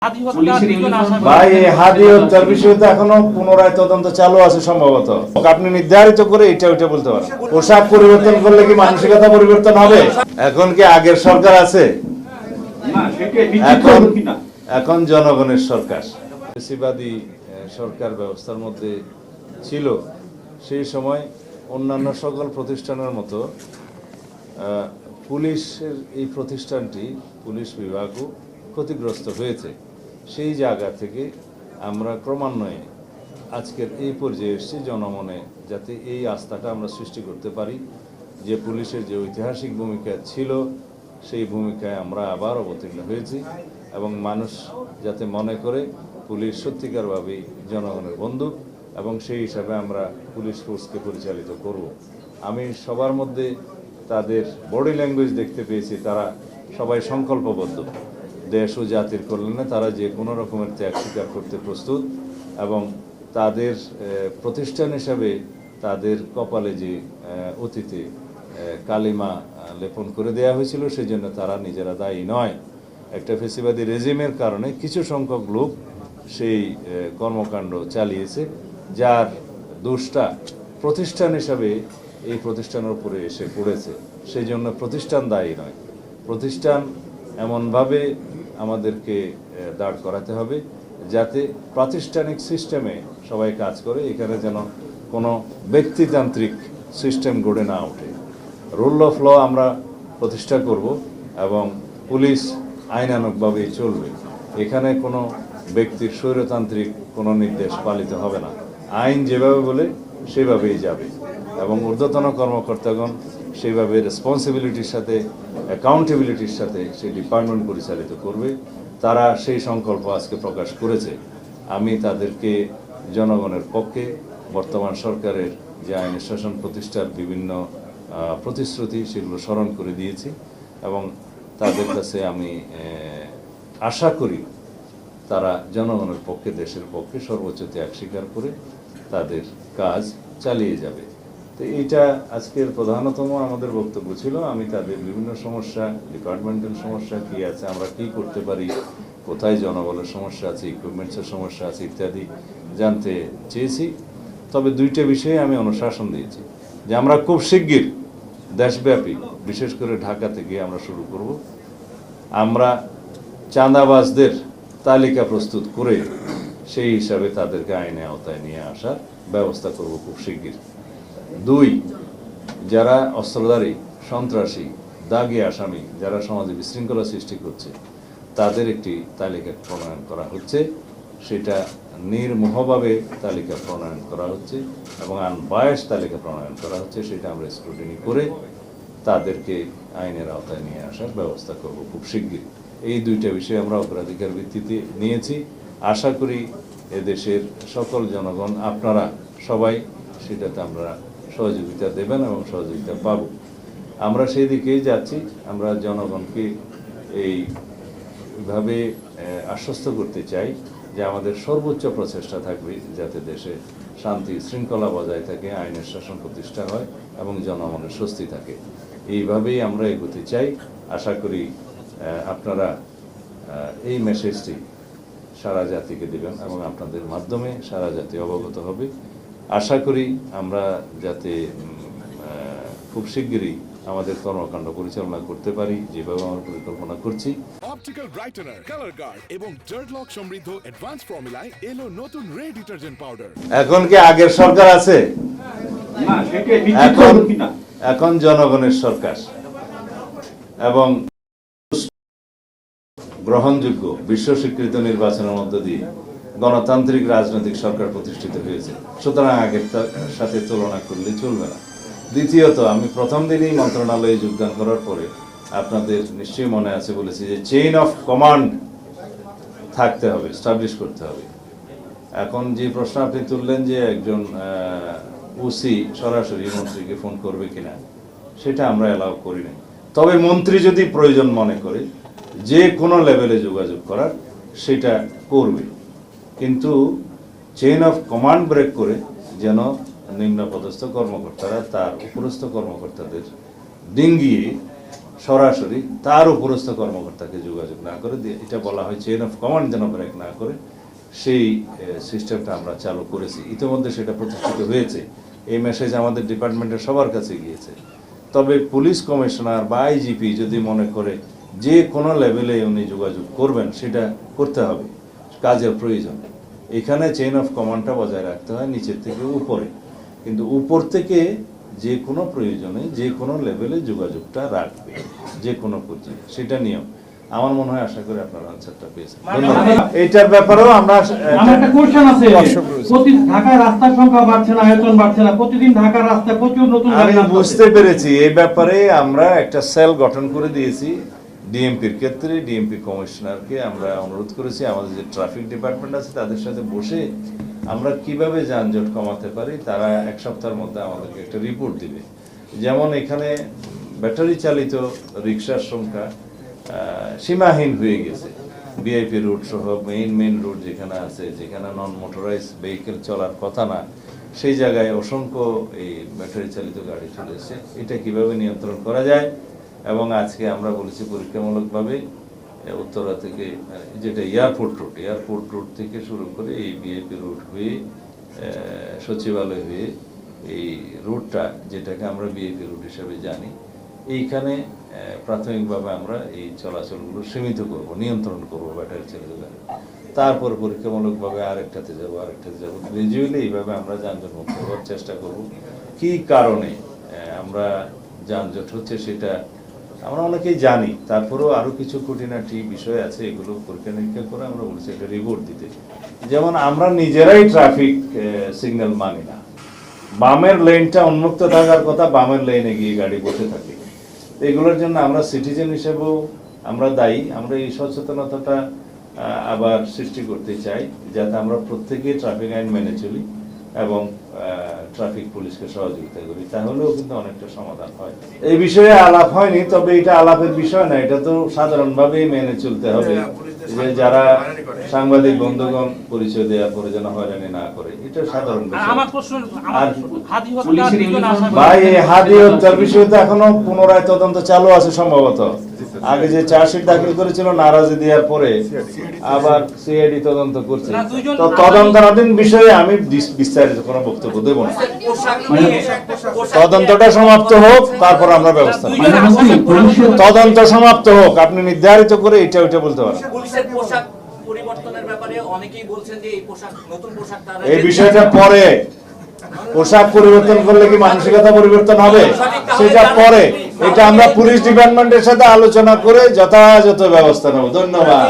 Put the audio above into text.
ভাই হাদি হত্যার বিষয়ে তো এখনো পুনরায় তদন্ত চালু আছে সম্ভবত। আপনি নির্ধারিত করে এটা ওইটা বলতে পারেন। পোশাক পরিবর্তন করলে কি মানসিকতা পরিবর্তন হবে? এখন কি আগের সরকার আছে? এখন জনগণের সরকার। ফ্যাসিবাদী সরকার ব্যবস্থার মধ্যে ছিল, সেই সময় অন্যান্য সকল প্রতিষ্ঠানের মতো পুলিশের এই প্রতিষ্ঠানটি, পুলিশ বিভাগও ক্ষতিগ্রস্ত হয়েছে। সেই জায়গা থেকে আমরা ক্রমান্বয়ে আজকের এই পর্যায়ে এসেছি, জনমনে যাতে এই আস্থাটা আমরা সৃষ্টি করতে পারি যে পুলিশের যে ঐতিহাসিক ভূমিকা ছিল সেই ভূমিকায় আমরা আবার অবতীর্ণ হয়েছি এবং মানুষ যাতে মনে করে পুলিশ সত্যিকারভাবেই জনগণের বন্ধু এবং সেই হিসাবে আমরা পুলিশ ফোর্সকে পরিচালিত করব। আমি সবার মধ্যে তাদের বডি ল্যাঙ্গুয়েজ দেখতে পেয়েছি, তারা সবাই সংকল্পবদ্ধ দেশ ও জাতির কল্যাণে তারা যে কোনো রকমের ত্যাগ স্বীকার করতে প্রস্তুত এবং তাদের প্রতিষ্ঠান হিসাবে তাদের কপালে যে অতীতে কালিমা লেপন করে দেওয়া হয়েছিল সেই জন্য তারা নিজেরা দায়ী নয়। একটা ফ্যাসিবাদী রেজিমের কারণে কিছু সংখ্যক লোক সেই কর্মকাণ্ড চালিয়েছে, যার দোষটা প্রতিষ্ঠান হিসাবে এই প্রতিষ্ঠানের উপরে এসে পড়েছে। সেই জন্য প্রতিষ্ঠান দায়ী নয়। প্রতিষ্ঠান এমনভাবে আমাদেরকে দাঁড় করাতে হবে যাতে প্রাতিষ্ঠানিক সিস্টেমে সবাই কাজ করে, এখানে যেন কোনো ব্যক্তিতান্ত্রিক সিস্টেম গড়ে না ওঠে। রুল অফ ল আমরা প্রতিষ্ঠা করব এবং পুলিশ আইনানুগভাবেই চলবে। এখানে কোনো ব্যক্তির স্বৈরতান্ত্রিক কোনো নির্দেশ পালিত হবে না। আইন যেভাবে বলে সেভাবেই যাবে এবং ঊর্ধ্বতন কর্মকর্তাগণ সেইভাবে রেসপন্সিবিলিটির সাথে, অ্যাকাউন্টেবিলিটির সাথে সেই ডিপার্টমেন্ট পরিচালিত করবে। তারা সেই সংকল্প আজকে প্রকাশ করেছে। আমি তাদেরকে জনগণের পক্ষে বর্তমান সরকারের যে আইন শাসন প্রতিষ্ঠার বিভিন্ন প্রতিশ্রুতি সেগুলো স্মরণ করে দিয়েছি এবং তাদের কাছে আমি আশা করি তারা জনগণের পক্ষে, দেশের পক্ষে সর্বোচ্চ ত্যাগ স্বীকার করে তাদের কাজ চালিয়ে যাবে। তো এইটা আজকের প্রধানতম আমাদের বক্তব্য ছিল। আমি তাদের বিভিন্ন সমস্যা, ডিপার্টমেন্টাল সমস্যা কী আছে, আমরা কী করতে পারি, কোথায় জনবলের সমস্যা আছে, ইকুইপমেন্টসের সমস্যা আছে ইত্যাদি জানতে চেয়েছি। তবে দুইটা বিষয়ে আমি অনুশাসন দিয়েছি যে আমরা খুব শিগগির দেশব্যাপী, বিশেষ করে ঢাকা থেকে আমরা শুরু করব, আমরা চাঁদাবাজদের তালিকা প্রস্তুত করে সেই হিসাবে তাদেরকে আইনের আওতায় নিয়ে আসার ব্যবস্থা করব খুব শিগগির। 2, যারা অস্ত্রধারী, সন্ত্রাসী, দাগী আসামি, যারা সমাজে বিশৃঙ্খলা সৃষ্টি করছে তাদের একটি তালিকা প্রণয়ন করা হচ্ছে। সেটা নির্মোহভাবে তালিকা প্রণয়ন করা হচ্ছে এবং আনবায়াস তালিকা প্রণয়ন করা হচ্ছে। সেটা আমরা স্ক্রুটিনি করে তাদেরকে আইনের আওতায় নিয়ে আসার ব্যবস্থা করব খুব শিগগির। এই দুইটা বিষয় আমরা অগ্রাধিকার ভিত্তিতে নিয়েছি। আশা করি এদেশের সকল জনগণ, আপনারা সবাই সেটাতে আমরা সহযোগিতা দেবেন এবং সহযোগিতা পাব। আমরা সেই দিকেই যাচ্ছি। আমরা জনগণকে এইভাবে আশ্বস্ত করতে চাই যে আমাদের সর্বোচ্চ প্রচেষ্টা থাকবে যাতে দেশে শান্তি শৃঙ্খলা বজায় থাকে, আইনের শাসন প্রতিষ্ঠা হয় এবং জনগণের স্বস্তি থাকে। এইভাবেই আমরা এগোতে চাই। আশা করি আপনারা এই মেসেজটি সারা জাতিকে দেবেন এবং আপনাদের মাধ্যমে সারা জাতি অবগত হবে। আশা করি আমরা যাতে খুব শিগগিরই আমাদের কর্মকাণ্ড পরিচালনা করতে পারি যেভাবে আমরা পরিকল্পনা করছি। অপটিক্যাল ব্রাইটেনার, কালার গার্ড এবং ডার্ট লক সমৃদ্ধ অ্যাডভান্স ফর্মুলায় এলো নতুন রে ডিটারজেন্ট পাউডার। এখন কি আগের সরকার আছে? এখন জনগণের সরকার এবং গ্রহণযোগ্য বিশ্ব স্বীকৃত নির্বাচনের মধ্য দিয়ে গণতান্ত্রিক রাজনৈতিক সরকার প্রতিষ্ঠিত হয়েছে। সুতরাং আগের সাথে তুলনা করলে চলবে না। দ্বিতীয়ত, আমি প্রথম দিনই মন্ত্রণালয়ে যোগদান করার পরে আপনাদের নিশ্চয়ই মনে আছে বলেছি যে চেইন অফ কমান্ড থাকতে হবে, স্টাবলিশ করতে হবে। এখন যে প্রশ্ন আপনি তুললেন যে একজন ওসি সরাসরি মন্ত্রীকে ফোন করবে কিনা, সেটা আমরা অ্যালাউ করি না। তবে মন্ত্রী যদি প্রয়োজন মনে করে যে কোনো লেভেলে যোগাযোগ করার, সেটা করবে, কিন্তু চেইন অফ কমান্ড ব্রেক করে যেন নিম্নপদস্থ কর্মকর্তারা তার উপরস্থ কর্মকর্তাদের ডিঙ্গিয়ে সরাসরি তার উপরস্থ কর্মকর্তাকে যোগাযোগ না করে এটা বলা হয় চেইন অফ কমান্ড যেন ব্রেক না করে সেই সিস্টেমটা আমরা চালু করেছি। ইতিমধ্যে সেটা প্রতিষ্ঠিত হয়েছে। এই মেসেজ আমাদের ডিপার্টমেন্টের সবার কাছে গিয়েছে। তবে পুলিশ কমিশনার বা আইজিপি যদি মনে করে যে কোনো লেভেলে উনি যোগাযোগ করবেন, সেটা করতে হবে কাজের প্রয়োজন। এখানে চেইন অফ কমান্ডটা বজায় রাখতে হয় নিচের থেকে উপরে, কিন্তু উপর থেকে যে কোনো প্রয়োজনে যে কোনো লেভেলে যোগাযোগটা রাখবে, যে কোনো পর্যায়ে, সেটা নিয়ম। আমার মনে হয়, আশা করি আপনারা আনসারটা পেয়েছেন। ধন্যবাদ। এইটার ব্যাপারেও আমরা আমার একটা কোশ্চেন আছে। ঢাকার রাস্তার সংখ্যা বাড়ছে না, আয়তন বাড়ছে না, প্রতিদিন ঢাকার রাস্তায় প্রচুর নতুন আমি বুঝতে পেরেছি। এই ব্যাপারে আমরা একটা সেল গঠন করে দিয়েছি ডিএমপির ক্ষেত্রে। ডিএমপি কমিশনারকে আমরা অনুরোধ করেছি আমাদের যে ট্রাফিক ডিপার্টমেন্ট আছে তাদের সাথে বসে আমরা কিভাবে যানজট কমাতে পারি, তারা এক সপ্তাহের মধ্যে আমাদেরকে একটা রিপোর্ট দিবে। যেমন এখানে ব্যাটারি চালিত রিক্সার সংখ্যা সীমাহীন হয়ে গেছে। ভিআইপি রুট সহ মেইন রুট যেখানে আছে, যেখানে নন মোটরাইজ ভেহিকেল চলার কথা না, সেই জায়গায় অসংখ্য এই ব্যাটারি চালিত গাড়ি চলেছে। এটা কিভাবে নিয়ন্ত্রণ করা যায়, এবং আজকে আমরা বলেছি পরীক্ষামূলকভাবে উত্তরা থেকে, যেটা এয়ারপোর্ট রুট থেকে শুরু করে এই ভিআইপি রুট হয়ে সচিবালয় হয়ে এই রুটটা, যেটাকে আমরা ভিআইপি রুট হিসেবে জানি, এইখানে প্রাথমিকভাবে আমরা এই চলাচলগুলো সীমিত করব, নিয়ন্ত্রণ করব ব্যাটারি চালিত গাড়ি। তারপর পরীক্ষামূলকভাবে আরেকটাতে যাব। গ্রাজুয়ালি এইভাবে আমরা যানজট মুক্ত হওয়ার চেষ্টা করব। কি কারণে আমরা যানজট হচ্ছে সেটা আমরা অনেকেই জানি, তারপরেও আরো কিছু খুঁটিনাটি বিষয় আছে, এগুলো পরীক্ষা নিরীক্ষা করে আমরা বলছি একটা রিপোর্ট দিতে। যেমন আমরা নিজেরাই ট্রাফিক সিগন্যাল মানি না। বামের লেনটা উন্মুক্ত থাকার কথা, বামের লেনে গিয়ে গাড়ি বসে থাকে। এগুলোর জন্য আমরা সিটিজেন হিসেবেও আমরা দায়ী। আমরা এই সচেতনতাটা আবার সৃষ্টি করতে চাই, যাতে আমরা প্রত্যেকেই ট্রাফিক আইন মেনে চলি এবং ট্রাফিক পুলিশকে সহযোগিতা করি, তাহলেও কিন্তু অনেকটা সমাধান হয়। এই বিষয়ে আলাপ হয়নি, তবে এটা আলাপের বিষয় না, এটা তো সাধারণভাবেই মেনে চলতে হবে যে যারা সাংবাদিক বন্ধুগণ পরিচয় দেওয়ার পরে যেন হয়রানি না করে, এটা সাধারণ বিষয়। ভাই, এই হাদি হত্যার বিষয়ে তো এখনো পুনরায় তদন্ত চালু আছে সম্ভবত। আগে যে চার্জশিট দাখিল করেছিল নারাজি দেওয়ার পরে আবার সিআইডি তদন্ত করছে। তো তদন্তাধীন বিষয়ে আমি বিস্তারিত কোনো বক্তব্য দেব না। তদন্তটা সমাপ্ত হোক, তারপর আমরা ব্যবস্থা নেব। তদন্ত সমাপ্ত হোক, আপনি নির্ধারিত করে এটা ওইটা বলতে পারেন। এই বিষয়টা পরে, পোশাক পরিবর্তন করলে কি মানসিকতা পরিবর্তন হবে সেটা পরে। এটা আমরা পুলিশ ডিপার্টমেন্টের সাথে আলোচনা করে যথাযথ ব্যবস্থা নেব। ধন্যবাদ।